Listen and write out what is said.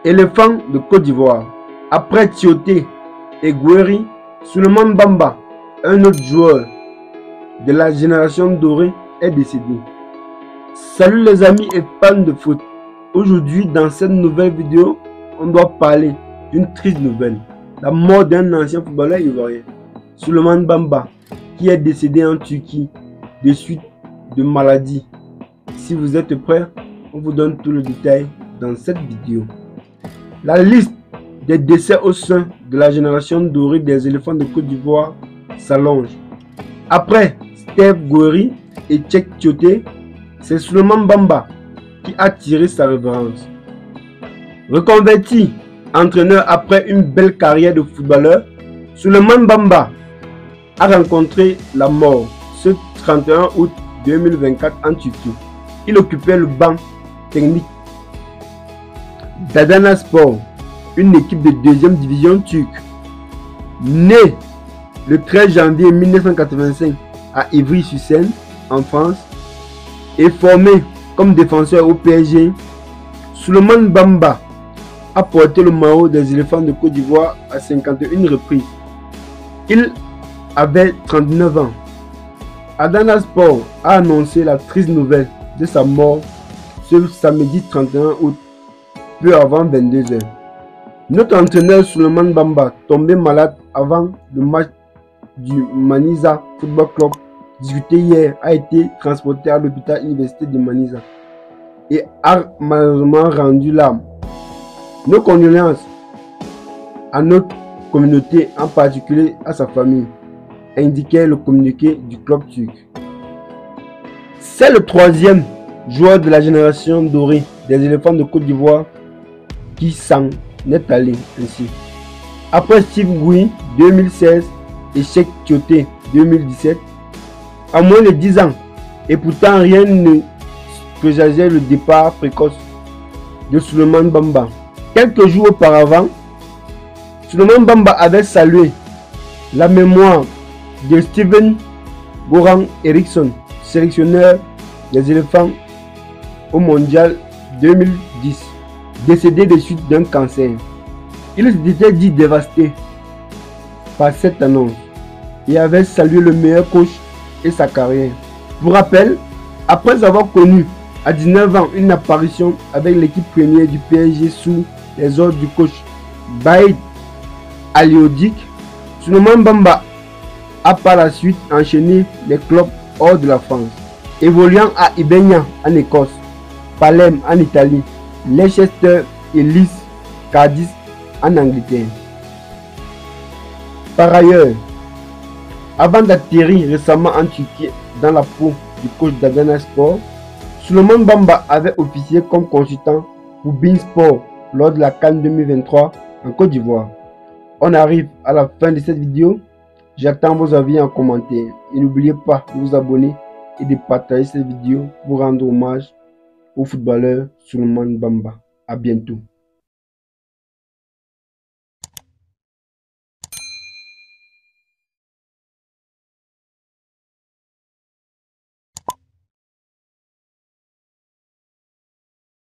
Éléphant de Côte d'Ivoire. Après Tioté et Gouiri, Souleymane Bamba, un autre joueur de la génération dorée, est décédé. Salut les amis et fans de foot. Aujourd'hui, dans cette nouvelle vidéo, on doit parler d'une triste nouvelle. La mort d'un ancien footballeur ivoirien, Souleymane Bamba, qui est décédé en Turquie de suite de maladie. Si vous êtes prêts, on vous donne tout le détail dans cette vidéo. La liste des décès au sein de la génération dorée des éléphants de Côte d'Ivoire s'allonge. Après Steve Gouiri et Tchèque Tioté, c'est Souleymane Bamba qui a tiré sa révérence. Reconverti entraîneur après une belle carrière de footballeur, Souleymane Bamba a rencontré la mort ce 31 août 2024 en Turquie. Il occupait le banc technique d'Adanaspor, une équipe de 2e division turque. Né le 13 janvier 1985 à Ivry-sur-Seine, en France, et formé comme défenseur au PSG, Souleymane Bamba a porté le maillot des éléphants de Côte d'Ivoire à 51 reprises. Il avait 39 ans. Adanaspor a annoncé la triste nouvelle de sa mort ce samedi 31 août, peu avant 22 h. Notre entraîneur Souleymane Bamba, tombé malade avant le match du Manisa Football Club discuté hier, a été transporté à l'hôpital universitaire de Manisa et a malheureusement rendu l'âme. Nos condoléances à notre communauté, en particulier à sa famille, indiquait le communiqué du club turc. C'est le 3e joueur de la génération dorée des éléphants de Côte d'Ivoire qui s'en est allé ainsi. Après Steve Gouiri 2016 et Tchèque Tioté 2017, à moins de 10 ans, et pourtant rien ne présageait le départ précoce de Souleymane Bamba. Quelques jours auparavant, Souleymane Bamba avait salué la mémoire de Steven Goran Eriksson, sélectionneur des éléphants au mondial 2010, décédé de suite d'un cancer. Il s'était dit dévasté par cette annonce et avait salué le meilleur coach et sa carrière. Pour rappel, après avoir connu à 19 ans une apparition avec l'équipe première du PSG sous les ordres du coach Baïd Aliodik, Souleymane Bamba a par la suite enchaîné les clubs hors de la France, évoluant à Ibenya en Écosse, Palerme en Italie, Leicester et Leeds Cardiff en Angleterre. Par ailleurs, avant d'atterrir récemment en Turquie dans la peau du coach d'Adanaspor, Souleymane Bamba avait officié comme consultant pour beIN Sport lors de la CAN 2023 en Côte d'Ivoire. On arrive à la fin de cette vidéo. J'attends vos avis en commentaire et n'oubliez pas de vous abonner et de partager cette vidéo pour rendre hommage au footballeur Souleymane Bamba. À bientôt.